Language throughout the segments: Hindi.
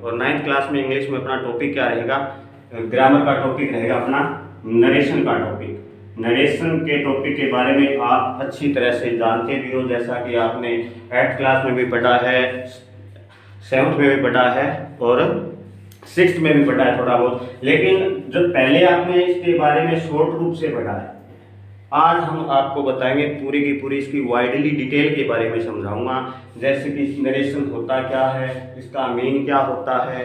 और 9th क्लास में इंग्लिश में अपना टॉपिक क्या रहेगा, ग्रामर का टॉपिक रहेगा अपना नरेशन का टॉपिक। नरेशन के टॉपिक के बारे में आप अच्छी तरह से जानते भी हो, जैसा कि आपने 8th क्लास में भी पढ़ा है, 7th में भी पढ़ा है और 6th में भी पढ़ा है थोड़ा बहुत, लेकिन जब पहले आपने इसके बारे में शॉर्ट रूप से पढ़ा है, आज हम आपको बताएंगे पूरी की पूरी इसकी वाइडली डिटेल के बारे में समझाऊंगा। जैसे कि नरेशन होता क्या है, इसका मीन क्या होता है,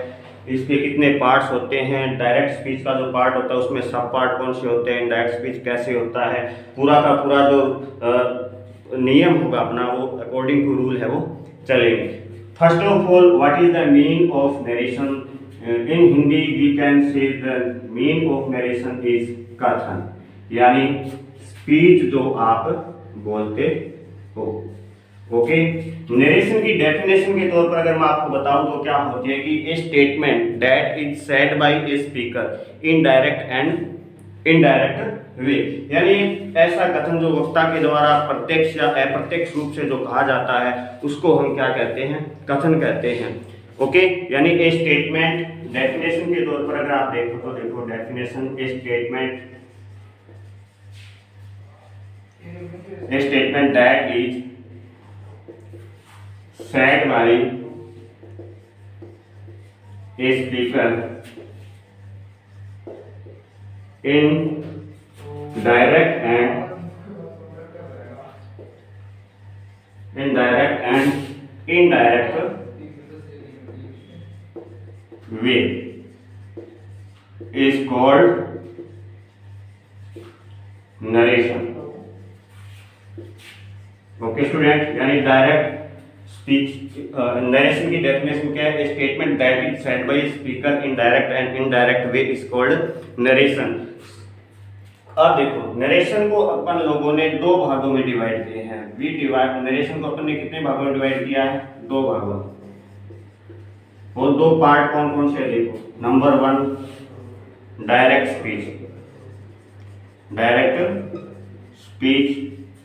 इसके कितने पार्ट्स होते हैं, डायरेक्ट स्पीच का जो पार्ट होता है उसमें सब पार्ट कौन से होते हैं, इनडायरेक्ट स्पीच कैसे होता है, पूरा का पूरा जो नियम होगा अपना वो अकॉर्डिंग टू रूल है वो चलेंगे। First of all, what is the mean of narration? In Hindi we can say the mean of narration is कथन, यानी स्पीच जो आप बोलते हो। ओके, नरेशन की डेफिनेशन के तौर पर अगर मैं आपको बताऊं तो क्या होती है कि ए statement that is said bye a speaker in direct and indirect way, यानी ऐसा कथन जो वक्ता के द्वारा प्रत्यक्ष या अप्रत्यक्ष रूप से जो कहा जाता है उसको हम क्या कहते हैं, कथन कहते हैं। ओके, यानी ए स्टेटमेंट, डेफिनेशन के तौर पर अगर आप देखो तो देखो definition, A statement that is said by a speaker in direct and indirect way is called narration. Okay student, यानी डायरेक्ट स्पीच, नरेशन की डेफिनेशन क्या है? Statement that is said bye speaker in direct and indirect way is called narration. अब देखो, नरेशन को अपन लोगों ने दो भागों में डिवाइड किए हैं। नरेशन को अपन ने कितने भागों में डिवाइड किया है? दो भागों में। वो दो पार्ट कौन कौन से देखो। नंबर 1 डायरेक्ट स्पीच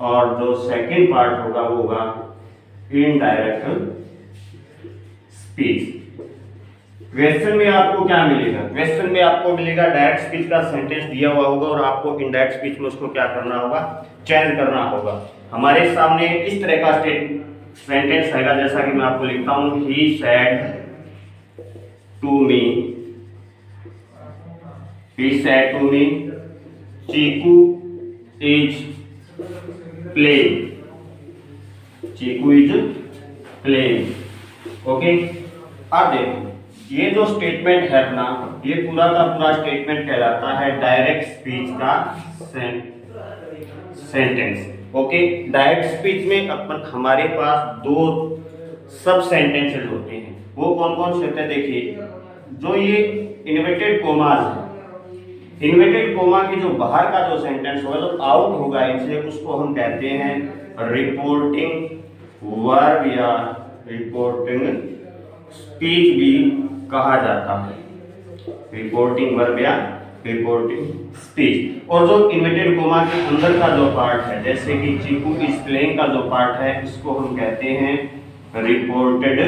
और जो सेकंड पार्ट होगा वो होगा इनडायरेक्ट स्पीच। क्वेश्चन में आपको क्या मिलेगा? क्वेश्चन में आपको मिलेगा डायरेक्ट स्पीच का सेंटेंस दिया हुआ होगा और आपको इनडायरेक्ट स्पीच में उसको क्या करना होगा, चेंज करना होगा। हमारे सामने इस तरह का सेंटेंस आएगा, जैसा कि मैं आपको लिखता हूं, he said to me Chiku is playing. Chiku is playing. Okay, अब देखो ये जो स्टेटमेंट है अपना, ये पूरा का पूरा स्टेटमेंट कहलाता है डायरेक्ट स्पीच का सेंटेंस। ओके, डायरेक्ट स्पीच में अपन हमारे पास दो सब सेंटेंसेस होते हैं। वो कौन कौन से होते हैं? देखिए, जो ये इन्वर्टेड कोमास है, इन्वर्टेड कोमा की जो बाहर का जो सेंटेंस होगा, जो आउट होगा इनसे, उसको हम कहते हैं रिपोर्टिंग वर्ब या रिपोर्टिंग स्पीच भी कहा जाता है। रिपोर्टिंग वर्ब या रिपोर्टिंग स्पीच। और जो इन्वर्टेड कोमा के अंदर का जो पार्ट है, जैसे कि चीकू इज प्लेइंग का जो पार्ट है, इसको हम कहते हैं रिपोर्टेड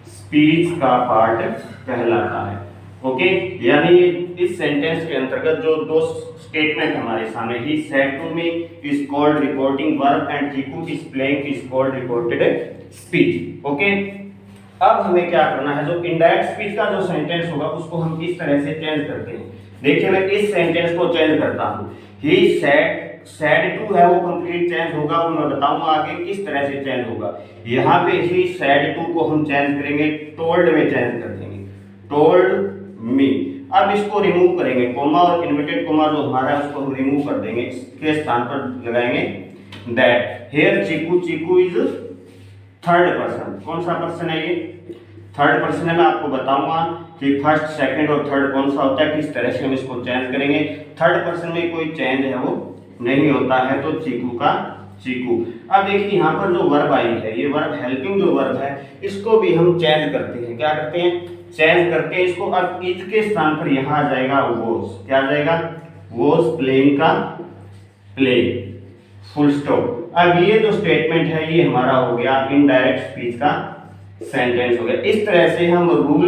स्पीच का पार्ट कहलाता है। ओके, यानी इस सेंटेंस के अंतर्गत जो दो स्टेटमेंट हमारे सामने, he said to me is called reporting verb and Chiku is playing is called reported speech. Okay, अब हमें क्या करना है, जो इनडायरेक्ट स्पीच का जो सेंटेंस होगा उसको हम किस तरह से चेंज करते हैं। देखिए, मैं इस सेंटेंस को चेंज करता हूं, ही सेड टू है वो कंप्लीट चेंज होगा, वो मैं बताऊंगा आगे किस तरह से चेंज होगा। यहाँ पे ही सेड टू को हम चेंज करेंगे, टोल्ड में चेंज कर देंगे, टोल्ड मी। अब इसको रिमूव करेंगे, कोमा और इन्वर्टेड कोमा जो हमारा है उसको हम रिमूव कर देंगे, इसके स्थान पर लगाएंगे that. Here Chiku is third person. कौन सा पर्सन है ये? थर्ड पर्सन है। मैं आपको बताऊंगा कि फर्स्ट, सेकंड और थर्ड कौन सा होता है, किस तरह से हम इसको चेंज करेंगे। थर्ड पर्सन में कोई चेंज है वो नहीं होता है, तो चीकू का चीकू। अब देखिए यहाँ पर जो वर्ब आई है, ये वर्ब हेल्पिंग जो वर्ब है, इसको भी हम चेंज करते हैं। क्या करते हैं? चेंज करते हैं इसको। अब इसके स्थान पर यहाँ आ जाएगा वॉज। क्या आ जाएगा? वॉज प्लेइंग का प्लेइंग, फुल स्टॉप। अब ये जो स्टेटमेंट है ये हमारा हो गया इनडायरेक्ट स्पीच का सेंटेंस हो गया। इस तरह से हम रूल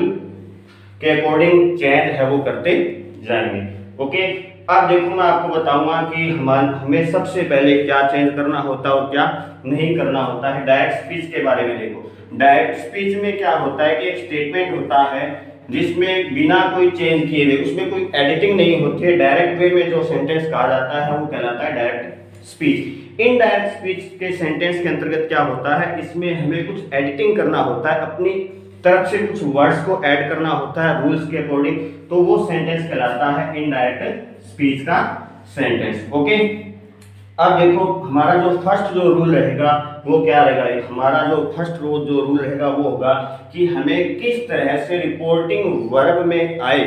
के अकॉर्डिंग चेंज है वो करते जाएंगे। ओके, अब देखो मैं आपको बताऊंगा कि हमें सबसे पहले क्या चेंज करना होता है और क्या नहीं करना होता है। डायरेक्ट स्पीच के बारे में देखो, डायरेक्ट स्पीच में क्या होता है कि एक स्टेटमेंट होता है जिसमें बिना कोई चेंज किए हुए, उसमें कोई एडिटिंग नहीं होती है, डायरेक्ट वे में जो सेंटेंस कहा जाता है वो कहलाता है डायरेक्ट स्पीच। इनडायरेक्ट स्पीच के सेंटेंस के अंतर्गत क्या होता है, इसमें हमें कुछ एडिटिंग करना होता है, अपनी तरफ से कुछ वर्ड्स को ऐड करना होता है रूल्स के अकॉर्डिंग, तो वो सेंटेंस कहलाता है इनडायरेक्ट स्पीच का सेंटेंस। ओके, अब देखो हमारा जो फर्स्ट जो रूल रहेगा वो क्या रहेगा, हमारा जो फर्स्ट जो रूल रहेगा वो होगा कि हमें किस तरह से रिपोर्टिंग वर्ब में आए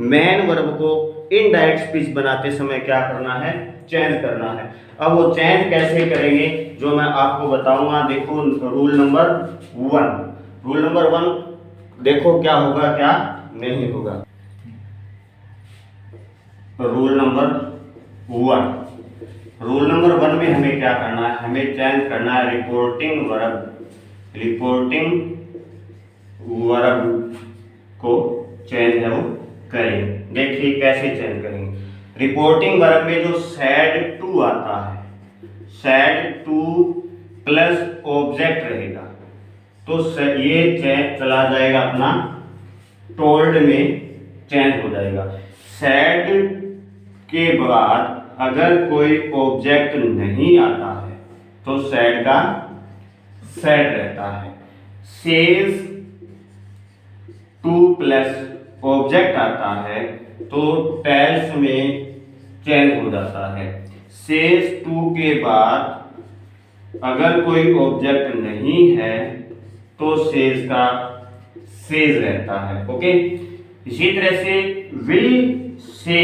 मेन वर्ब को इनडायरेक्ट स्पीच बनाते समय क्या करना है, चेंज करना है। अब वो चेंज कैसे करेंगे जो मैं आपको बताऊंगा। देखो रूल नंबर 1, रूल नंबर 1 देखो क्या होगा क्या नहीं होगा। रूल नंबर 1, रूल नंबर 1 में हमें क्या करना है, हमें चेंज करना है रिपोर्टिंग वर्ब को चेंज है वो करेंगे। देखिए कैसे चेंज करेंगे। रिपोर्टिंग वर्ब में जो सैड टू आता है, सैड टू प्लस ऑब्जेक्ट रहेगा, तो ये चेंज चला जाएगा अपना टोल्ड में चेंज हो जाएगा। सैड के बाद अगर कोई ऑब्जेक्ट नहीं आता है तो सैड का सैड रहता है। सेज टू प्लस ऑब्जेक्ट आता है तो टेल्स में चेंज हो जाता है। सेज टू के बाद अगर कोई ऑब्जेक्ट नहीं है तो सेज का सेज रहता है। ओके, इसी तरह से विल से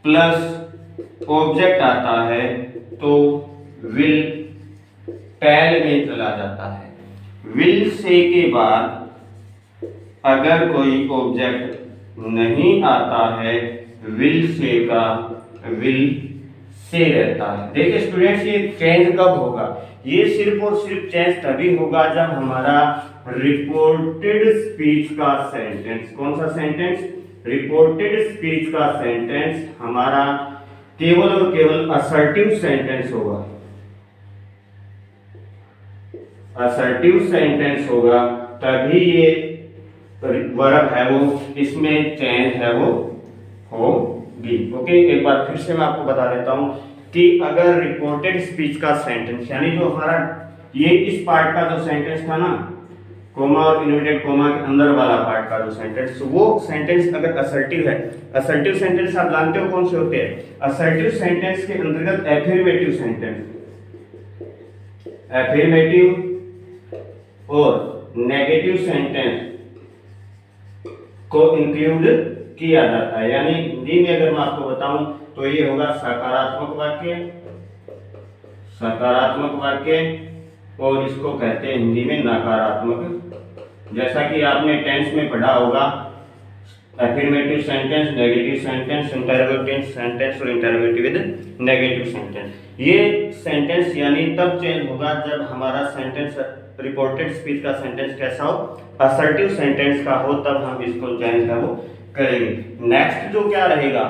प्लस ऑब्जेक्ट आता है तो विल टेल में चला जाता है। विल से के बाद अगर कोई ऑब्जेक्ट नहीं आता है विल से का विल से रहता है। देखिए स्टूडेंट्स, ये चेंज कब होगा, ये सिर्फ और सिर्फ चेंज तभी होगा जब हमारा रिपोर्टेड स्पीच का सेंटेंस, कौन सा सेंटेंस, रिपोर्टेड स्पीच का सेंटेंस हमारा केवल और केवल असर्टिव सेंटेंस होगा। असर्टिव सेंटेंस होगा तभी ये वर्ब है वो इसमें चेंज है वो होगी। ओके, एक बार फिर से मैं आपको बता देता हूं कि अगर रिपोर्टेड स्पीच का सेंटेंस यानी जो हमारा ये इस पार्ट का जो सेंटेंस था ना, कोमा और इन्वर्टेड कोमा के अंदर वाला पार्ट का जो सेंटेंस, वो सेंटेंस अगर असर्टिव है, असर्टिव सेंटेंस आप जानते हो कौन से होते हैं, असर्टिव सेंटेंस के अंतर्गत एफर्मेटिव सेंटेंस, एफर्मेटिव और नेगेटिव सेंटेंस को इंक्लूड किया जाता है। यानी हिंदी में अगर मैं आपको बताऊं तो ये होगा सकारात्मक वाक्य, सकारात्मक वाक्य, और इसको कहते हैं हिंदी में नकारात्मक। जैसा कि आपने टेंस में पढ़ा होगा, affirmative sentence, negative sentence, interrogative sentence और इंटरोगेटिव विद नेगेटिव सेंटेंस। ये सेंटेंस यानी तब चेंज होगा जब हमारा सेंटेंस रिपोर्टेड स्पीच का सेंटेंस कैसा हो, असर्टिव सेंटेंस का हो, तब हम इसको चेंज है वो करेंगे। नेक्स्ट जो क्या रहेगा,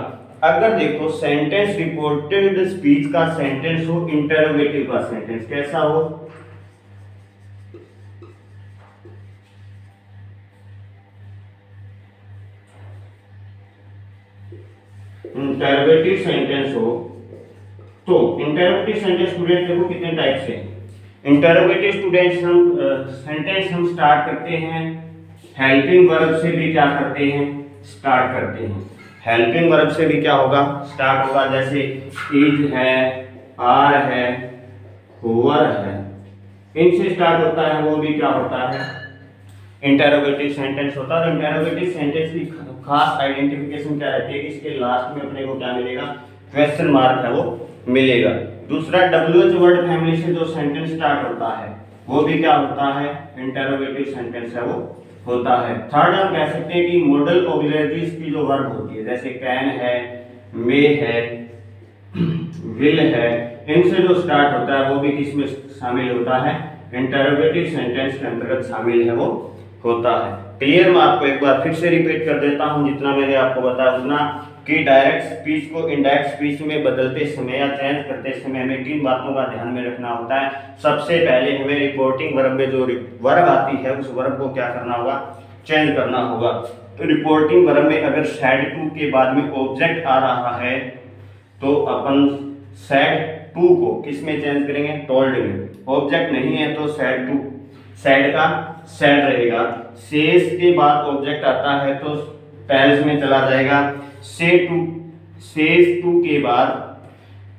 अगर देखो सेंटेंस रिपोर्टेड स्पीच का सेंटेंस हो इंटरोगेटिव का सेंटेंस, कैसा हो, इंटरोगेटिव सेंटेंस हो, तो इंटरोगेटिव सेंटेंस स्टूडेंट देखो कितने टाइप से। इंटरोगेटिव स्टूडेंट्स हम सेंटेंस हम स्टार्ट करते हैं हेल्पिंग वर्ब से भी क्या करते हैं, स्टार्ट करते हैं। हेल्पिंग वर्ब से भी क्या होगा, स्टार्ट होगा, जैसे इज है, आर है, हुआ है, इनसे स्टार्ट होता है, वो भी क्या होता है, इंटरोगेटिव सेंटेंस होता है। और इंटरोगेटिव सेंटेंस की खास आइडेंटिफिकेशन क्या रहती है कि इसके लास्ट में अपने को क्या मिलेगा, क्वेश्चन मार्क है वो मिलेगा। दूसरा WH वर्ड फैमिली से जो सेंटेंस स्टार्ट होता है वो भी क्या होता है, इंटरोगेटिव सेंटेंस है वो होता है। थर्ड हम कह सकते हैं कि मॉडल ऑक्सिलरीज की जो वर्ब होती है, जैसे कैन है, मे है, विल है, इनसे जो स्टार्ट होता है वो भी किस में शामिल होता है, इंटरोगेटिव सेंटेंस के अंतर्गत शामिल है वो होता है। क्लियर? मैं आपको एक बार फिर से रिपीट कर देता हूं जितना मैंने आपको बताया उतना, कि डायरेक्ट स्पीच को इनडायरेक्ट स्पीच में बदलते समय या चेंज करते समय हमें किन बातों का ध्यान में रखना होता है। सबसे पहले हमें रिपोर्टिंग वर्ब में जो वर्ब आती है उस वर्ब को क्या करना होगा, चेंज करना होगा। तो रिपोर्टिंग वर्ब में अगर said to के बाद में ऑब्जेक्ट आ रहा है तो अपन said to को किस में चेंज करेंगे, told में। ऑब्जेक्ट नहीं है तो said to, said का said रहेगा। says के बाद ऑब्जेक्ट आता है तो tells में चला जाएगा। says to के बाद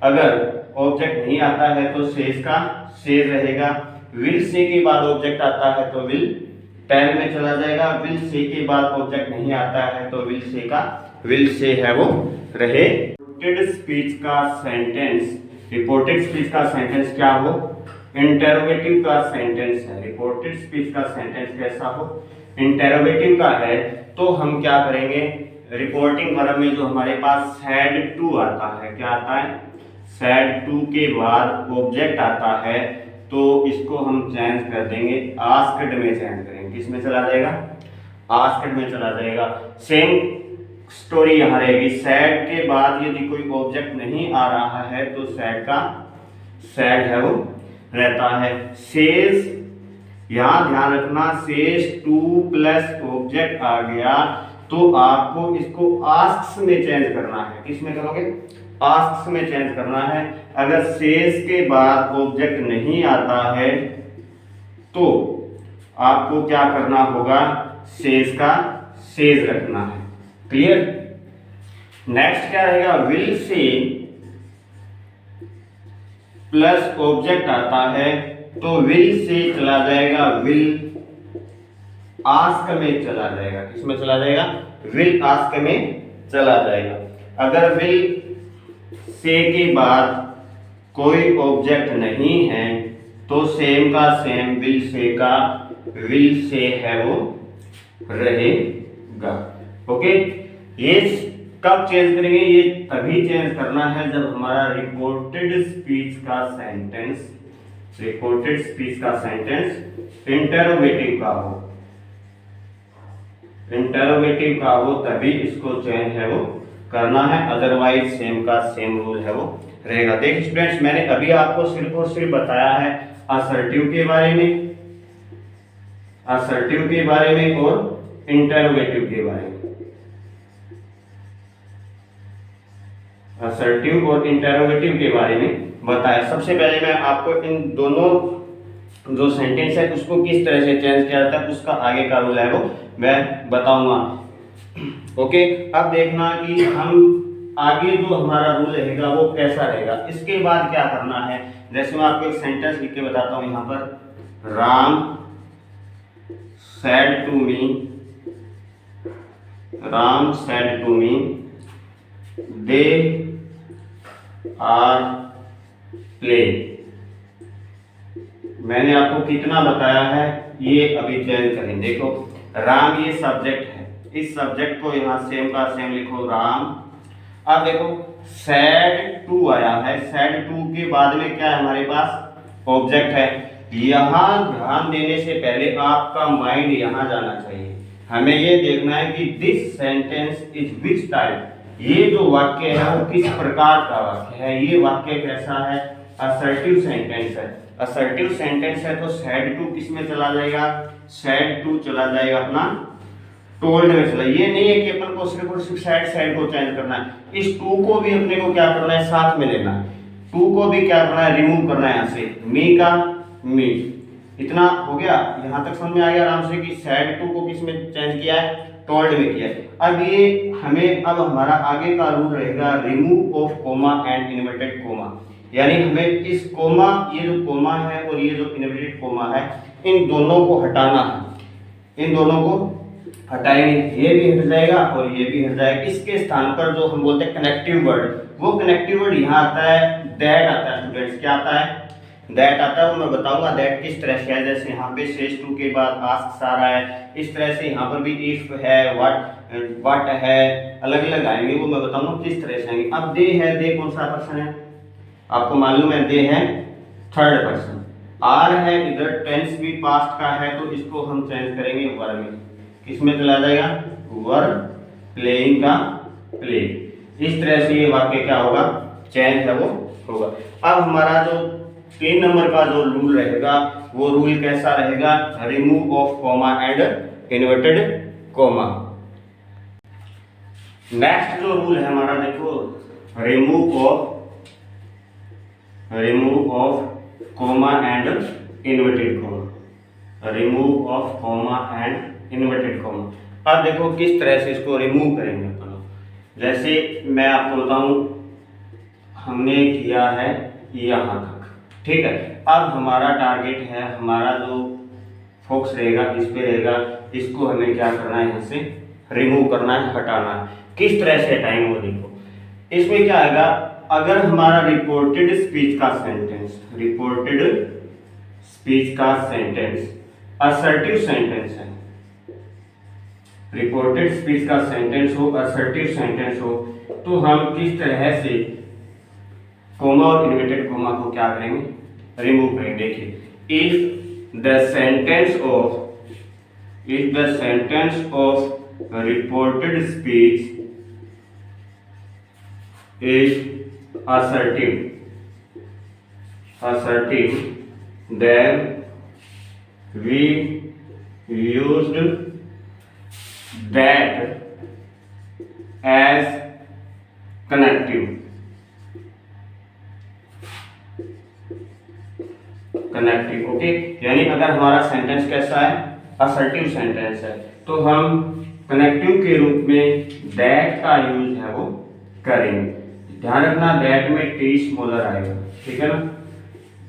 अगर ऑब्जेक्ट नहीं आता है तो says का says रहेगा। will say के बाद ऑब्जेक्ट आता है तो will tell में चला जाएगा। will say के बाद ऑब्जेक्ट नहीं आता है तो will say का will say है वो रहे। रिपोर्टेड स्पीच का सेंटेंस, रिपोर्टेड स्पीच का सेंटेंस क्या हो, इंटरोगेटिव का सेंटेंस है। रिपोर्टेड स्पीच का सेंटेंस कैसा हो, इंटरोगेटिव का है। तो हम क्या करेंगे, रिपोर्टिंग वर्ब में जो हमारे पास said to आता है, क्या आता है, said to के बाद ऑब्जेक्ट आता है तो इसको हम चेंज कर देंगे, आस्क्ड में चेंज करेंगे। किस में चला जाएगा, आस्क्ड में चला जाएगा। सेम स्टोरी यहाँ रहेगी, said के बाद यदि कोई ऑब्जेक्ट नहीं आ रहा है तो said का said है वो रहता है। says, यहाँ ध्यान रखना, says to प्लस ऑब्जेक्ट आ गया तो आपको इसको आस्क्स में चेंज करना है। किस में करोगे, आस्क्स में चेंज करना है। अगर says के बाद ऑब्जेक्ट नहीं आता है तो आपको क्या करना होगा, says का says रखना है। क्लियर? नेक्स्ट क्या रहेगा, will say प्लस ऑब्जेक्ट आता है तो will say चला जाएगा, will आस्क में चला जाएगा। किसमें चला जाएगा, will आस्क में चला जाएगा। अगर will say के बाद कोई ऑब्जेक्ट नहीं है तो सेम का सेम will say का will say है वो रहेगा। ओके, ये कब चेंज करेंगे, ये तभी चेंज करना है जब हमारा रिपोर्टेड स्पीच का सेंटेंस, रिपोर्टेड स्पीच का सेंटेंस इंटरोगेटिव का हो, इंटरोगेटिव का हो तभी इसको चेंज है वो करना है, अदरवाइज सेम का सेम रूल है वो रहेगा। देखिए स्टूडेंट्स, मैंने अभी आपको सिर्फ और सिर्फ बताया है असर्टिव के बारे में, असर्टिव के बारे में और इंटरोगेटिव के बारे में। असर्टिव और इंटरोगेटिव के बारे में बताया। सबसे पहले मैं आपको इन दोनों जो सेंटेंस है उसको किस तरह से चेंज किया जाता है उसका आगे का रूल है वो मैं बताऊंगा। ओके, अब देखना कि हम आगे जो हमारा रूल रहेगा वो कैसा रहेगा। इसके बाद क्या करना है, जैसे मैं आपको एक सेंटेंस लिख के बताता हूं यहाँ पर, Ram said to me, Ram said to me, they are playing। मैंने आपको कितना बताया है ये अभी चेंज करें। देखो राम ये सब्जेक्ट है, इस सब्जेक्ट को यहाँ सेम का सेम लिखो राम। अब देखो said to आया है, said to के बाद में क्या है हमारे पास, ऑब्जेक्ट है। यहाँ ध्यान देने से पहले आपका माइंड यहाँ जाना चाहिए, हमें ये देखना है कि this sentence is which type, ये जो वाक्य है वो किस प्रकार का वाक्य है। ये वाक्य कैसा है, असर्टिव सेंटेंस है। असर्टिव सेंटेंस है तो said to किस में चला जाएगा, said to चला जाएगा अपना told में चला। ये नहीं है कि अपन को सिर्फ और सिर्फ said को चेंज करना है, इस to को भी अपने को क्या करना है, साथ में लेना है। to को भी क्या करना है, रिमूव करना है यहाँ से, me का me। इतना हो गया, यहाँ तक समझ में आ गया आराम से कि said to को किस में चेंज किया है, told में किया है। अब ये हमें, अब हमारा आगे का रूल रहेगा remove of comma and inverted comma, यानी हमें इस कोमा, ये जो कोमा है और ये जो इन्वर्टेड कोमा है, इन दोनों को हटाना है। इन दोनों को हटाएंगे, ये भी हट जाएगा और ये भी हट जाएगा। इसके स्थान पर जो हम बोलते हैं कनेक्टिव वर्ड, वो कनेक्टिव वर्ड यहाँ आता है, दैट आता है। स्टूडेंट्स क्या आता है, दैट आता है। वो मैं बताऊंगा दैट किस तरह से है। जैसे यहाँ पे says to के बाद आस्क्स आ रहा है, इस तरह से यहाँ पर भी इफ है, व्हाट है, अलग अलग आएंगे, वो मैं बताऊंगा किस तरह से आएंगे। अब दे है, दे कौन सा पर्सन है आपको मालूम है, दे है थर्ड पर्सन। आर है, इधर टेंस भी पास्ट का है तो इसको हम चेंज करेंगे वर्ब में। किसमें चला जाएगा, वर प्लेइंग का प्ले। इस तरह से ये वाक्य क्या होगा, चेंज है वो होगा। अब हमारा जो 3 नंबर का जो रूल रहेगा वो रूल कैसा रहेगा, remove of comma and inverted comma. Next जो रूल है हमारा देखो, remove of comma and inverted comma, remove of comma and inverted comma. अब देखो किस तरह से इसको रिमूव करेंगे अपन। जैसे मैं आपको बताऊं, हमने किया है यहाँ तक, ठीक है। अब हमारा टारगेट है, हमारा जो फोकस रहेगा इस पे रहेगा, इसको हमें क्या करना है, यहाँ से रिमूव करना है, हटाना है। किस तरह से हटाएंगे वो देखो। इसमें क्या आएगा, अगर हमारा रिपोर्टेड स्पीच का सेंटेंस, रिपोर्टेड स्पीच का सेंटेंस असर्टिव सेंटेंस है, रिपोर्टेड स्पीच का सेंटेंस हो, असर्टिव सेंटेंस हो, तो हम किस तरह से कोमा और इन्वर्टेड कोमा को क्या करेंगे, रिमूव करेंगे। देखिए, if the sentence of reported speech is assertive, then we used that as connective, okay. यानी अगर हमारा सेंटेंस कैसा है, असर्टिव सेंटेंस है, तो हम कनेक्टिव के रूप में दैट का यूज है वो करेंगे। ध्यान रखना, दैट में टी स्मॉलर आएगा, ठीक है ना,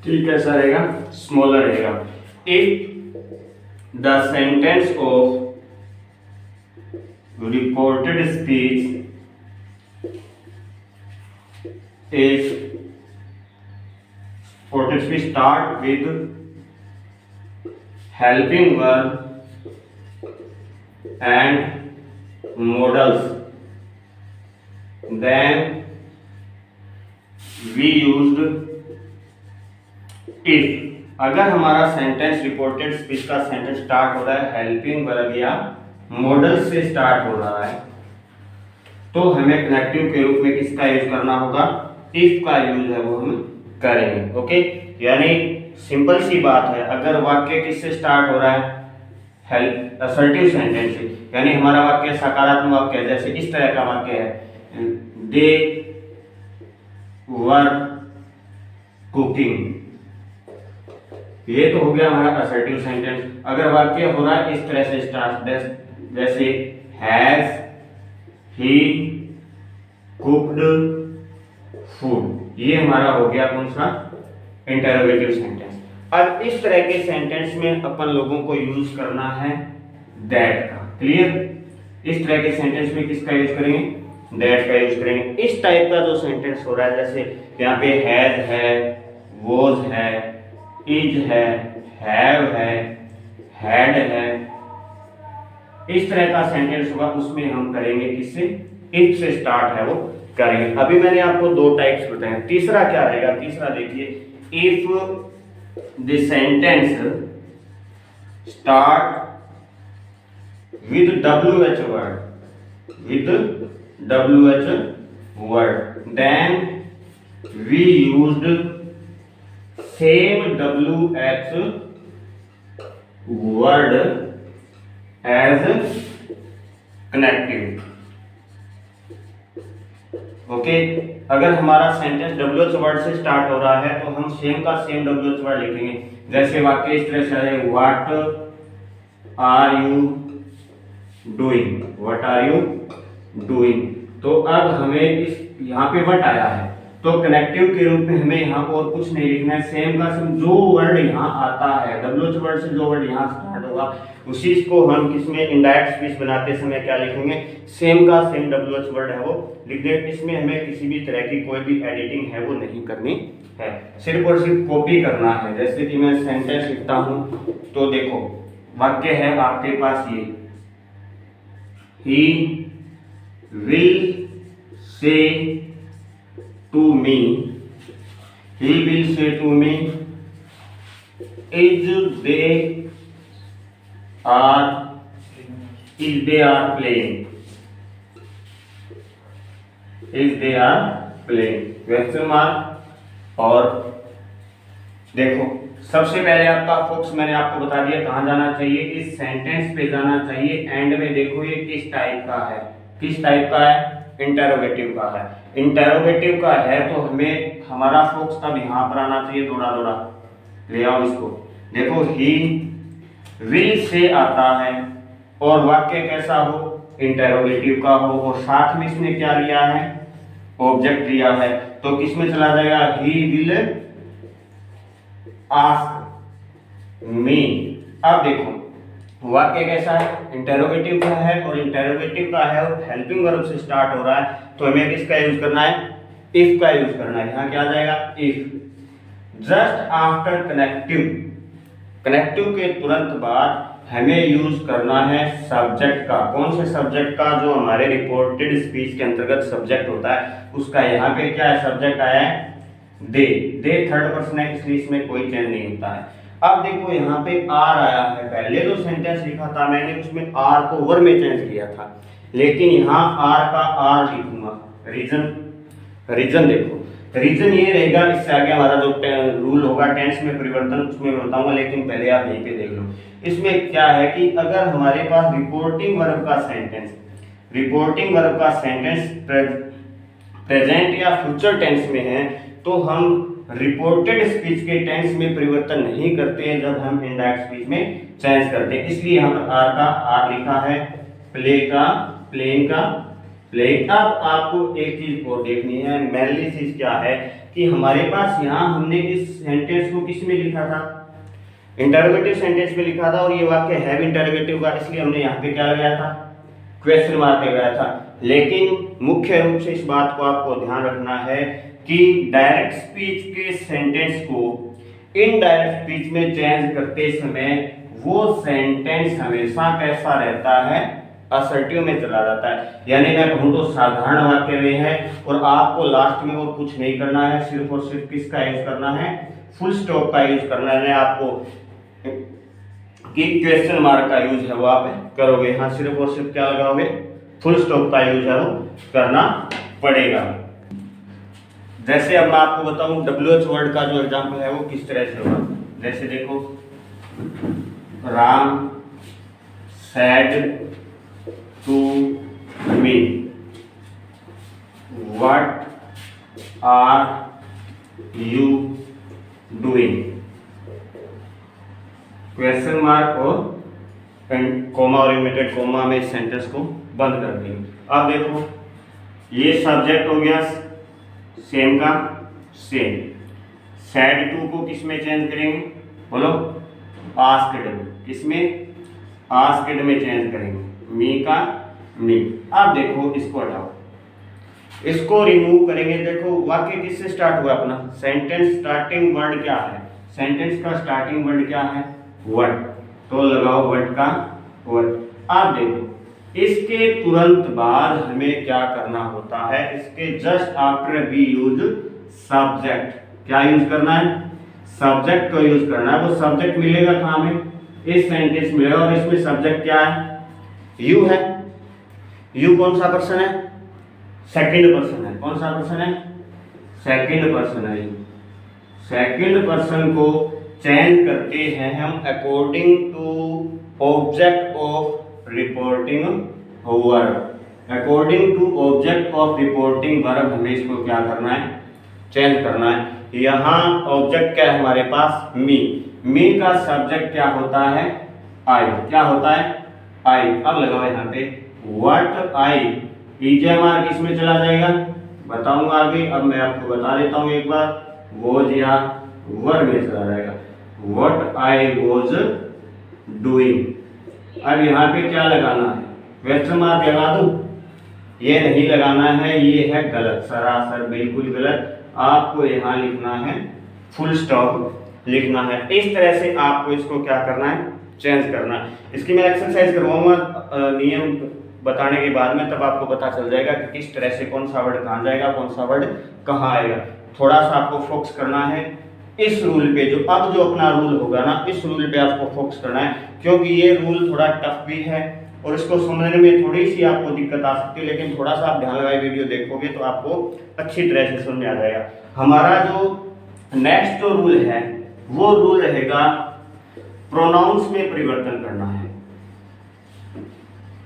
टी कैसा रहेगा, स्मॉलर रहेगा। If the sentence of reported speech start with helping verb and modals, then we used if। अगर हमारा सेंटेंस रिपोर्टेड स्पीच का सेंटेंस स्टार्ट हो रहा है हेल्पिंग वर्ब या मॉडल से स्टार्ट हो रहा है, तो हमें कनेक्टिव के रूप में किसका यूज करना होगा, इफ का यूज है वो हम करेंगे, ओके। यानी सिंपल सी बात है, अगर वाक्य किससे स्टार्ट हो रहा है, हेल्प असर्टिव सेंटेंस से, यानी हमारा वाक्य सकारात्मक वाक्य है, जैसे इस तरह का वाक्य है, दे वर कुकिंग, ये तो हो गया हमारा असर्टिव सेंटेंस। अगर वाक्य हो रहा है इस तरह से स्टार्ट, जैसे हैज ही कुक्ड फूड, ये हमारा हो गया कौन सा, इंटरोगेटिव सेंटेंस। अब इस तरह के सेंटेंस में अपन लोगों को यूज करना है दैट का, क्लियर। इस तरह के सेंटेंस में किसका यूज करेंगे, दैट का यूज करेंगे। इस टाइप का जो सेंटेंस हो रहा है, जैसे यहाँ पे हैज है, वॉज है, इज है, हैव है, हैड है, इस तरह का सेंटेंस होगा, उसमें हम करेंगे किससे, इफ से स्टार्ट है वो करेंगे। अभी मैंने आपको 2 टाइप्स बताए, तीसरा क्या रहेगा, तीसरा देखिए, if the sentence start with WH word, then we used same WH word as connective, okay. अगर हमारा सेंटेंस WH वर्ड से स्टार्ट हो रहा है तो हम सेम का सेम WH वर्ड लिखेंगे। जैसे वाक्य इस तरह से है, what are you doing, what are you doing. तो अब हमें इस यहाँ पे व्हाट आया है, तो कनेक्टिव के रूप में हमें यहाँ और कुछ नहीं लिखना है, सेम का सेम जो वर्ड यहाँ आता है, WH वर्ड से जो वर्ड यहाँ स्टार्ट होगा, उसी को हम किसमें इनडायरेक्ट स्पीच बनाते समय क्या लिखेंगे, सेम का सेम WH वर्ड है वो लिख दे। इसमें हमें किसी भी तरह की कोई भी एडिटिंग है वो नहीं करनी है, सिर्फ और सिर्फ कॉपी करना है। जैसे कि मैं सेंटेंस लिखता हूँ, तो देखो वाक्य है आपके पास ये, he will say to me, he will say to me, is they are is they are playing, is they are playing, question mark. और देखो सबसे पहले आपका फोकस मैंने आपको बता दिया कहाँ जाना चाहिए, इस सेंटेंस पे जाना चाहिए। एंड में देखो ये किस टाइप का है, किस टाइप का है, इंटरोगेटिव का है। इंटरोगेटिव का है तो हमें हमारा फोकस अब यहाँ पर आना चाहिए, थोड़ा थोड़ा ले आओ इसको। देखो ही विल से आता है और वाक्य कैसा हो, इंटरोगेटिव का हो, और साथ में इसने क्या लिया है, ऑब्जेक्ट लिया है, तो किस में चला जाएगा, ही विल आस्क मी। अब देखो वाक्य कैसा है, इंटरोगेटिव का है, और इंटरोगेटिव का है और हेल्पिंग वर्ब से स्टार्ट हो रहा है, तो हमें किसका यूज करना है, इफ का यूज करना है। यहाँ क्या आ जाएगा, if. Just after connective, connective के तुरंत बाद हमें यूज करना है सब्जेक्ट का। कौन से सब्जेक्ट का, जो हमारे रिपोर्टेड स्पीच के अंतर्गत सब्जेक्ट होता है उसका। यहाँ पे क्या है, सब्जेक्ट आया है दे, दे थर्ड पर्सन है इसलिए इसमें कोई चेंज नहीं होता है। अब देखो यहाँ पे आर आया है, पहले जो सेंटेंस लिखा था मैंने उसमें आर को वर में चेंज किया था, लेकिन यहाँ आर का आर लिखूंगा। रीजन, रीजन देखो रीजन ये रहेगा, इससे आगे हमारा जो रूल होगा टेंस में परिवर्तन उसमें मैं बताऊंगा, लेकिन पहले आप यहीं पे देख लो। इसमें क्या है कि अगर हमारे पास रिपोर्टिंग वर्ब का सेंटेंस, रिपोर्टिंग वर्ब का सेंटेंस प्रेजेंट या फ्यूचर टेंस में है, तो हम रिपोर्टेड स्पीच के टेंस में परिवर्तन नहीं करते हैं, जब हम इनडायरेक्ट स्पीच में चेंज करते हैं। इसलिए हम आर का आर लिखा है, प्ले का प्लेइंग का प्लेइंग। अब आपको एक चीज और देखनी है, मेनली चीज क्या है कि हमारे पास यहाँ हमने इस सेंटेंस को किस में लिखा था, इंटरोगेटिव सेंटेंस में लिखा था, और ये वाक्य है भी इंटरोगेटिव का, इसलिए हमने यहाँ पे क्या लगाया था, क्वेश्चन मार्क लगाया था। लेकिन मुख्य रूप से इस बात को आपको ध्यान रखना है कि डायरेक्ट स्पीच के सेंटेंस को इनडायरेक्ट स्पीच में चेंज करते समय वो सेंटेंस हमेशा कैसा रहता है, असर्टिव में चला जाता है। यानी मैं कहूँ तो साधारण वाक्य में है, और आपको लास्ट में और कुछ नहीं करना है, सिर्फ और सिर्फ किसका यूज करना है, फुल स्टॉप का यूज करना है। आपको कि क्वेश्चन मार्क का यूज है वो आप करोगे, हाँ सिर्फ और सिर्फ क्या लगाओगे, फुल स्टॉप का यूज है वो करना पड़ेगा। जैसे अब मैं आपको बताऊं WH वर्ड का जो एग्जांपल है वो किस तरह से होगा। जैसे देखो, Ram said to me what are you doing, question mark और कोमा और इनवर्टेड कोमा में सेंटेंस को बंद कर देंगे। अब देखो ये सब्जेक्ट हो गया सेम का सेम, सैड टू को किस में चेंज करेंगे, बोलो, आस्क्ड में, किसमें, आस्क्ड में चेंज करेंगे, मी का मी। अब देखो इसको हटाओ, इसको रिमूव करेंगे। देखो वाक्य किससे स्टार्ट हुआ अपना, सेंटेंस स्टार्टिंग वर्ड क्या है, सेंटेंस का स्टार्टिंग वर्ड क्या है, वर्ड, तो लगाओ वर्ड का वर्ड। अब देखो इसके तुरंत बाद हमें क्या करना होता है, इसके just after we use subject. क्या यूज करना है, सब्जेक्ट को यूज करना है। वो सब्जेक्ट मिलेगा कहाँ में, इस सेंटेंस में, और इसमें सब्जेक्ट क्या है, यू है। यू कौन सा पर्सन है, सेकंड पर्सन है। कौन सा पर्सन है, सेकंड पर्सन है। सेकंड पर्सन को चेंज करते हैं हम according to object of reporting verb. According to object of reporting verb हमें इसको क्या करना है, चेंज करना है। यहाँ ऑब्जेक्ट क्या है हमारे पास, मी। मी का सब्जेक्ट क्या होता है, आई। क्या होता है, आई। अब लगाओ यहाँ पे व्हाट आई, EJMR किस में चला जाएगा, बताऊंगा आगे। अब मैं आपको बता देता हूँ एक बार, वॉज या वर में चला जाएगा, व्हाट आई वॉज डूइंग। अब यहाँ पे क्या लगाना है, क्वेश्चन मार्क लगा दूं, ये नहीं लगाना है, ये है गलत, सरासर बिल्कुल गलत। आपको यहाँ लिखना है फुल स्टॉप लिखना है। इस तरह से आपको इसको क्या करना है, चेंज करना है। इसकी मैं एक्सरसाइज करवाऊंगा नियम बताने के बाद में, तब आपको पता चल जाएगा कि किस तरह से कौन सा वर्ड कहाँ जाएगा, कौन सा वर्ड कहाँ आएगा। थोड़ा सा आपको फोकस करना है इस रूल पे, जो अपना रूल होगा ना, इस रूल पे आपको फोकस करना है, क्योंकि ये रूल थोड़ा टफ भी है और इसको समझने में थोड़ी सी आपको दिक्कत आ सकती है, लेकिन थोड़ा सा आप ध्यान लगाए वीडियो देखोगे तो आपको अच्छी तरह से समझ में आ जाएगा। हमारा जो नेक्स्ट जो रूल है वो रूल रहेगा प्रोनाउंस में परिवर्तन करना है।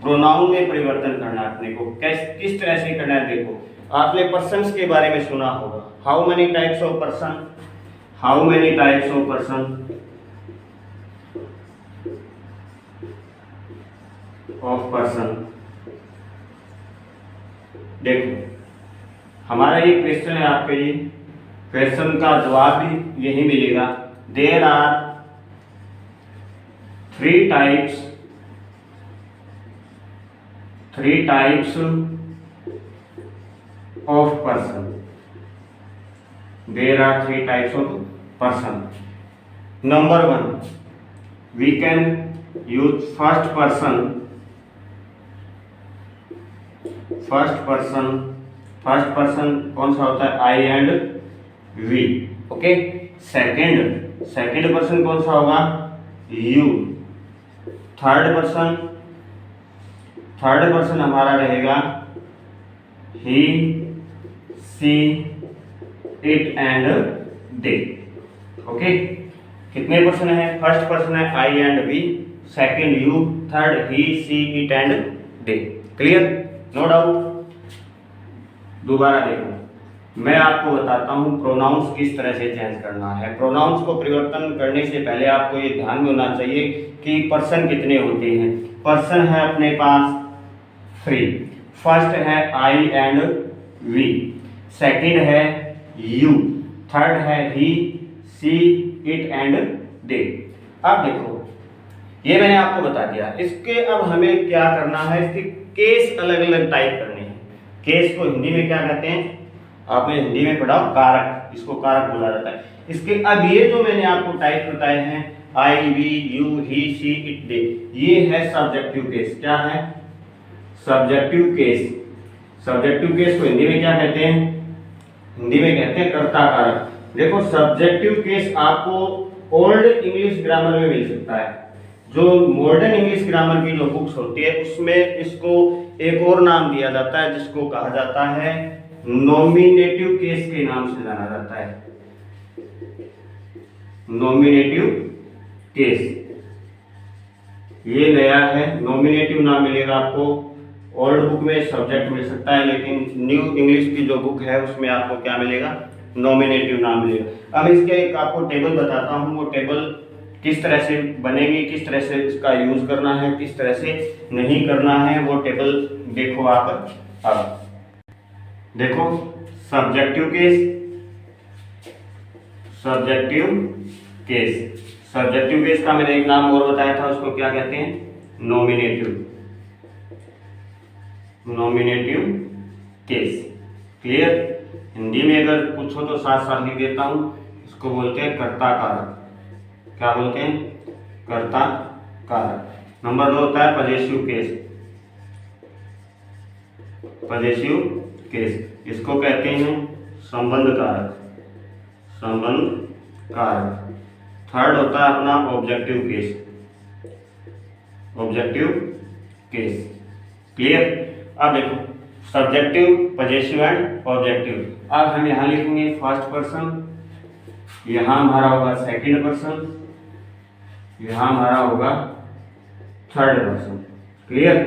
प्रोनाउन में परिवर्तन करना है अपने को, किस तरह से करना है। देखो, आपने पर्सन्स के बारे में सुना होगा, how many types of person, how many types of person of person. देखो हमारा ये क्वेश्चन है आपके लिए, क्वेश्चन का जवाब भी यही मिलेगा। There are 3 types of person. There are 3 types of person. Number 1, we can use first person कौन सा होता है, I and we, okay. Second person कौन सा होगा, you। थर्ड पर्सन हमारा रहेगा he, she, it and they, okay. कितने पर्सन है, फर्स्ट पर्सन है I and we, second you, third he, she, it and they। क्लियर, नो डाउट। दोबारा देखो, मैं आपको बताता हूँ प्रोनाउंस किस तरह से चेंज करना है। प्रोनाउंस को परिवर्तन करने से पहले आपको ये ध्यान में होना चाहिए कि पर्सन कितने होते हैं। पर्सन है अपने पास 3। फर्स्ट है I and we, सेकंड है you, थर्ड है he, she, it and they। अब देखो, ये मैंने आपको बता दिया। इसके अब हमें क्या करना है, इसके केस अलग अलग टाइप करने हैं। केस को हिंदी में क्या कहते हैं, आपने हिंदी में पढ़ा कारक, इसको कारक बोला जाता है। इसके अब ये जो मैंने आपको टाइप बताए हैं I, we, you, he, she, it, they, ये है सब्जेक्टिव केस। क्या है, सब्जेक्टिव केस। सब्जेक्टिव केस को हिंदी में क्या कहते हैं, हिंदी में कहते हैं कर्ता कारक। देखो सब्जेक्टिव केस आपको ओल्ड इंग्लिश ग्रामर में मिल सकता है। जो मॉडर्न इंग्लिश ग्रामर की जो बुक्स होती है उसमें इसको एक और नाम दिया जाता है, जिसको कहा जाता है नॉमिनेटिव केस के नाम से जाना जाता है। नॉमिनेटिव केस ये नया है, नॉमिनेटिव नाम मिलेगा आपको। ओल्ड बुक में सब्जेक्ट मिल सकता है, लेकिन न्यू इंग्लिश की जो बुक है उसमें आपको क्या मिलेगा, नॉमिनेटिव नाम मिलेगा। अब इसके एक आपको टेबल बताता हूँ, वो टेबल किस तरह से बनेगी, किस तरह से इसका यूज करना है, किस तरह से नहीं करना है, वो टेबल देखो आप। अब देखो subjective case, subjective case, subjective case का मैंने एक नाम और बताया था, उसको क्या कहते हैं, nominative, nominative case. Clear, Hindi में अगर पूछो तो साथ साथ लिख देता हूं, इसको बोलते हैं कर्ता कारक। क्या बोलते हैं, कर्ता कारक। नंबर 2 होता है पजेसिव केस, पजेसिव केस, इसको कहते हैं संबंध कारक, संबंध कारक। थर्ड होता है अपना objective case, objective case. Clear. अब देखो सब्जेक्टिव, पजेसिव एंड ऑब्जेक्टिव। अब हम यहां लिखेंगे फर्स्ट पर्सन, यहां हमारा होगा सेकंड पर्सन, यहां हमारा होगा थर्ड पर्सन। क्लियर।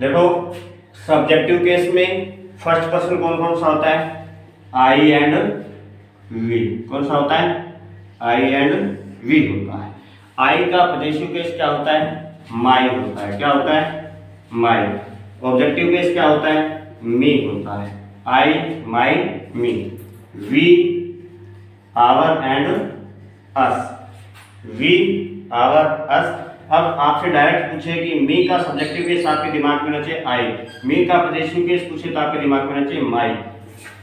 देखो सब्जेक्टिव केस में फर्स्ट पर्सन कौन कौन सा होता है, आई एंड वी। कौन सा होता है, आई एंड वी होता है। आई का पजेसिव केस क्या होता है, माई होता है। क्या होता है, माई। ऑब्जेक्टिव केस क्या होता है, मी होता है। I, my, me. We, our and us, we, our, us. अब आपसे डायरेक्ट पूछे कि मी का सब्जेक्टिव केस आपके दिमाग में होना चाहिए आई, मी का पजेसिव केस पूछे तो आपके दिमाग में होना चाहिए माई,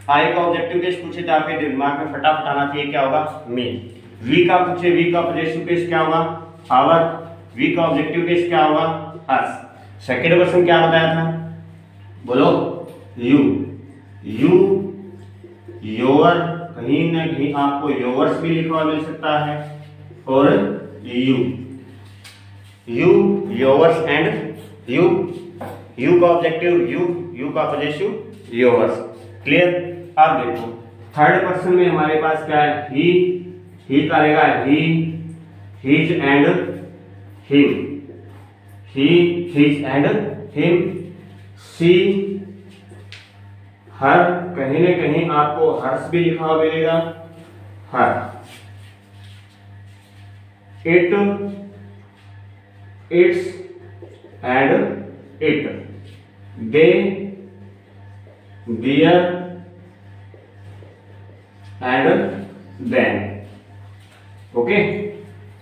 आई का ऑब्जेक्टिव केस पूछे तो आपके दिमाग में फटाफट आना चाहिए क्या होगा, मी। वी का पूछे, वी का पजेसिव केस क्या होगा, आवर। वी का ऑब्जेक्टिव केस क्या होगा, अस। सेकंड पर्सन क्या बताया था, बोलो, यू। यू, योर, कहीं ना कहीं आपको योवर्स भी लिखा हुआ मिल सकता है, और you, you, yours and you, you का ऑब्जेक्टिव यू, यू का पॉजेसिव योर्स। क्लियर। अब देखो थर्ड पर्सन में हमारे पास क्या है, ही का रहेगा he, his and him, he, his and him. She, her, कहीं न कहीं आपको हर्ष भी लिखा हुआ मिलेगा, her. It, its and it. They, their and them. Okay,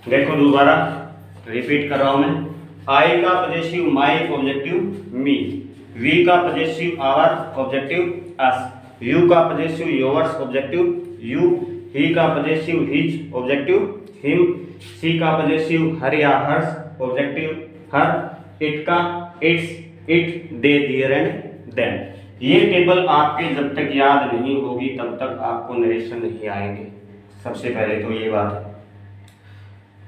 देखो दोबारा रिपीट कर रहा हूं मैं। आई का possessive my objective me, we का possessive our objective us, you का possessive yours objective you, he का possessive his objective him, she का पॉजेसिव हर या हर्ष ऑब्जेक्टिव हर, इट का its it, they their and them. ये टेबल आपके जब तक याद नहीं होगी तब तक आपको नरेशन नहीं आएंगे। सबसे पहले तो ये बात है,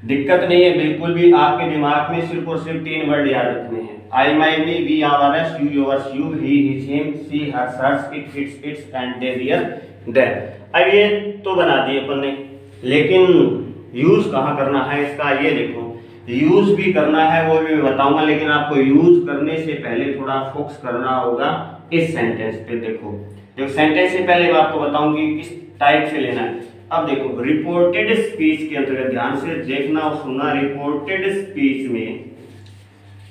दिक्कत नहीं है बिल्कुल भी, आपके दिमाग में सिर्फ और सिर्फ 3 वर्ड याद रखने हैं। I my me, we our us, you yours you, he his him, she hers hers, it its its and they their them. अब ये तो बना दिए अपन ने, लेकिन यूज कहाँ करना है इसका, ये देखो यूज भी करना है वो भी मैं बताऊंगा, लेकिन आपको यूज करने से पहले थोड़ा फोकस करना होगा इस सेंटेंस पे। देखो सेंटेंस से पहले मैं आपको बताऊंगी किस टाइप से लेना है। अब देखो रिपोर्टेड स्पीच के अंतर्गत ध्यान से देखना और सुनना। रिपोर्टेड स्पीच में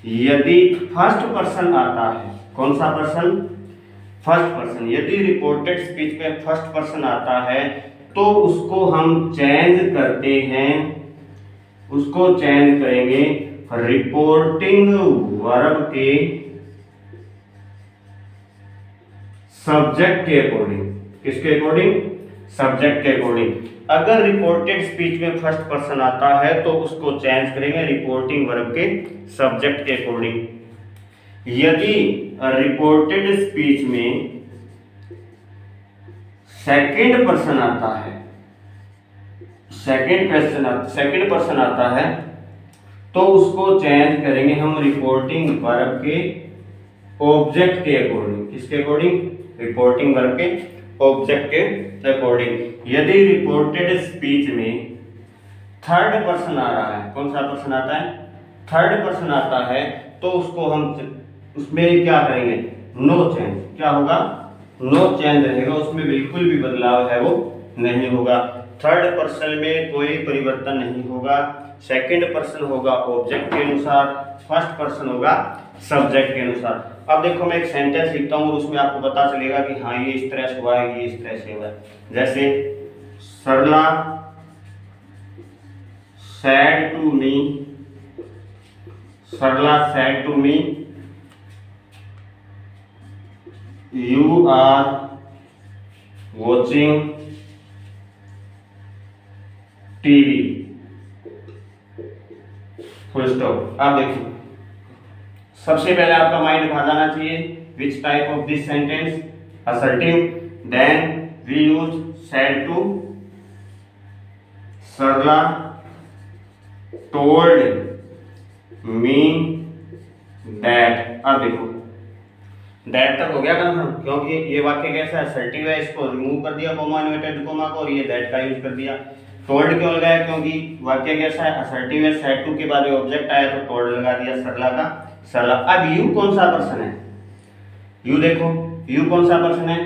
यदि फर्स्ट पर्सन आता है, कौन सा पर्सन, फर्स्ट पर्सन, यदि रिपोर्टेड स्पीच में फर्स्ट पर्सन आता है तो उसको हम चेंज करते हैं, उसको चेंज करेंगे रिपोर्टिंग वर्ब के सब्जेक्ट के अकॉर्डिंग। किसके अकॉर्डिंग, सब्जेक्ट के अकॉर्डिंग। अगर रिपोर्टेड स्पीच में फर्स्ट पर्सन आता है तो उसको चेंज करेंगे रिपोर्टिंग वर्ब के सब्जेक्ट के अकॉर्डिंग। यदि रिपोर्टेड स्पीच में सेकंड पर्सन आता है, सेकंड पर्सन आता है तो उसको चेंज करेंगे हम रिपोर्टिंग वर्ब के ऑब्जेक्ट के अकॉर्डिंग। किसके अकॉर्डिंग, रिपोर्टिंग वर्ब के ऑब्जेक्ट के अकॉर्डिंग। यदि रिपोर्टेड स्पीच में थर्ड पर्सन आ रहा है, कौन सा पर्सन आता है, थर्ड पर्सन आता है तो उसको हम उसमें क्या करेंगे, नो चेंज। क्या होगा, नो चेंज रहेगा, उसमें बिल्कुल भी बदलाव है वो नहीं होगा। थर्ड पर्सन में कोई परिवर्तन नहीं होगा। सेकंड पर्सन होगा ऑब्जेक्ट के अनुसार, फर्स्ट पर्सन होगा सब्जेक्ट के अनुसार। अब देखो मैं एक सेंटेंस लिखता हूँ और उसमें आपको पता चलेगा कि हाँ ये इस तरह से हुआ है, ये इस तरह से हुआ है। जैसे Sarla said to me, Sarla said to me, you are watching TV, full stop. आप देखो सबसे पहले आपका माइंड कहाँ जाना चाहिए, which type of this sentence, assertive. Then we use said to, Sarla told me that। अब देखो दैट तक हो गया कंफर्म, क्योंकि ये वाक्य कैसा है, असर्टिव है, इसको रिमूव कर दिया कोमा इन्वर्टेड कोमा को और ये दैट का यूज कर दिया। टोल्ड क्यों लगाया, क्योंकि वाक्य कैसा है, असर्टिव है, सेड टू के बाद ऑब्जेक्ट आया तो टोल्ड लगा दिया सरला का सरला। अब यू कौन सा पर्सन है, यू देखो यू कौन सा पर्सन है,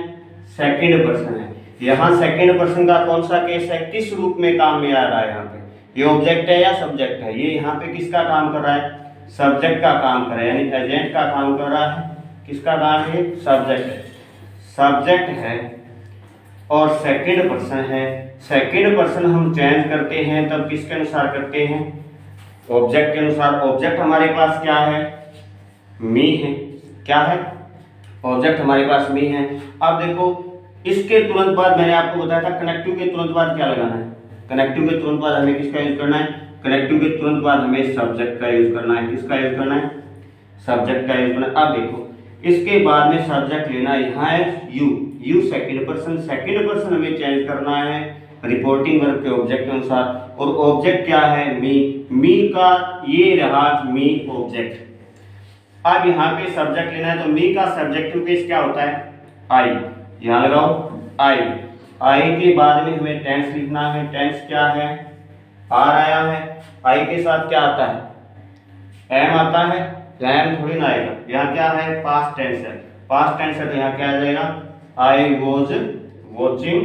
सेकंड पर्सन है। यहाँ सेकंड पर्सन का कौन सा केस है, किस रूप में काम में आ रहा है, यहाँ पे ये ऑब्जेक्ट है या सब्जेक्ट है, ये यहाँ पे किसका काम कर रहा है, सब्जेक्ट का काम कर रहा है, यानी एजेंट का काम कर रहा है। किसका काम है, सब्जेक्ट है, सब्जेक्ट है और सेकंड पर्सन है। सेकंड पर्सन हम चेंज करते हैं तब किसके अनुसार करते हैं, ऑब्जेक्ट के अनुसार। ऑब्जेक्ट हमारे पास क्या है, मी है, क्या है, ऑब्जेक्ट हमारे पास मी है। अब देखो इसके तुरंत बाद मैंने आपको बताया था कनेक्टिव के तुरंत बाद क्या लगाना है, कनेक्टिव के तुरंत बाद हमें किसका यूज करना है, कनेक्टिव के तुरंत बाद हमें सब्जेक्ट का यूज करना है। किसका यूज करना है, सब्जेक्ट का यूज करना है। अब देखो इसके बाद में सब्जेक्ट लेना यहाँ है you, you second person, second person हमें चेंज करना है रिपोर्टिंग वर्ब के ऑब्जेक्ट के अनुसार। और ऑब्जेक्ट क्या है, मी, मी का ये रहा मी ऑब्जेक्ट। अब यहाँ पे सब्जेक्ट लेना है, तो मी का सब्जेक्टिव केस क्या होता है, आई। यहाँ लगाओ आई। आई के बाद में हमें टेंस लिखना है। टेंस क्या है, आर आया है। आई के साथ क्या आता है, एम आता है। एम थोड़ी ना आएगा, यहाँ क्या है, पास्ट टेंस है। पास्ट टेंस है तो यहाँ क्या आ जाएगा, आई वॉज वॉचिंग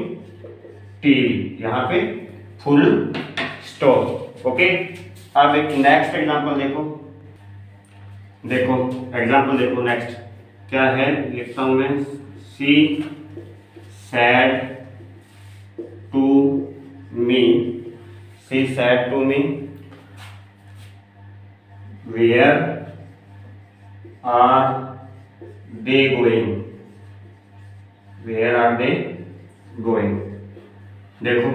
टीवी, यहाँ पे फुल स्टॉप। ओके, अब एक नेक्स्ट एग्जांपल देखो एग्जांपल देखो नेक्स्ट क्या है, लिखता हूं मैं, she said to me, she said to me, where are they going, where are they going. देखो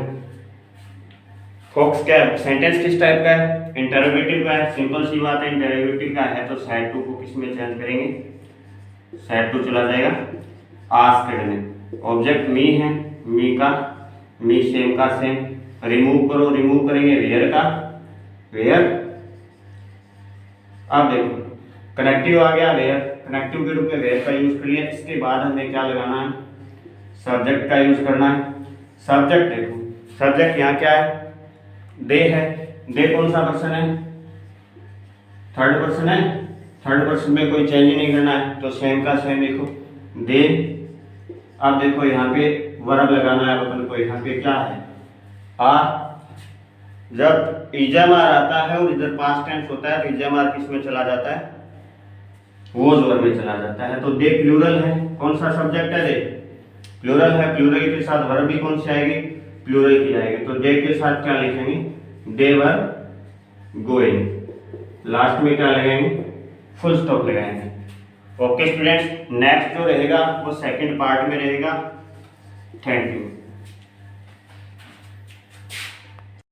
फोक्स क्या है, सेंटेंस किस टाइप का है, इंटरोगेटिव का है। सिंपल सी बात है, इंटरोगेटिव का है तो सैड टू को किस में चेंज करेंगे, सैड टू चला जाएगा आस्क्ड में। ऑब्जेक्ट मी है, मी का मी सेम का सेम, रिमूव करो, रिमूव करेंगे वेयर का वेयर। अब देखो कनेक्टिव आ गया वेयर, कनेक्टिव के रूप में वेयर का यूज कर लिया। इसके बाद हमें क्या लगाना है, सब्जेक्ट का यूज करना है। सब्जेक्ट देखो, सब्जेक्ट यहाँ क्या है, दे है। दे कौन सा पर्सन है, थर्ड पर्सन है। थर्ड पर्सन में कोई चेंज नहीं करना है तो सेम का सेम लिखो दे। अब देखो यहाँ पे वर्ब लगाना है अपन को, यहाँ पे क्या है आ। जब इजमार आता है और इधर पास्ट टेंस होता है तो इजमार किस में चला जाता है, वो वर्ब में चला जाता है। तो दे प्लूरल है, कौन सा सब्जेक्ट है, दे प्लूरल है। प्लूरल के साथ वर्ब भी कौन सी आएगी, प्लूरल की आएगी। तो दे के साथ क्या लिखेंगे, दे वर गोइंग। लास्ट में क्या लगाएंगे, फुल स्टॉप लगाएंगे। ओके स्टूडेंट्स, नेक्स्ट जो रहेगा वो सेकंड पार्ट में रहेगा। Thank you.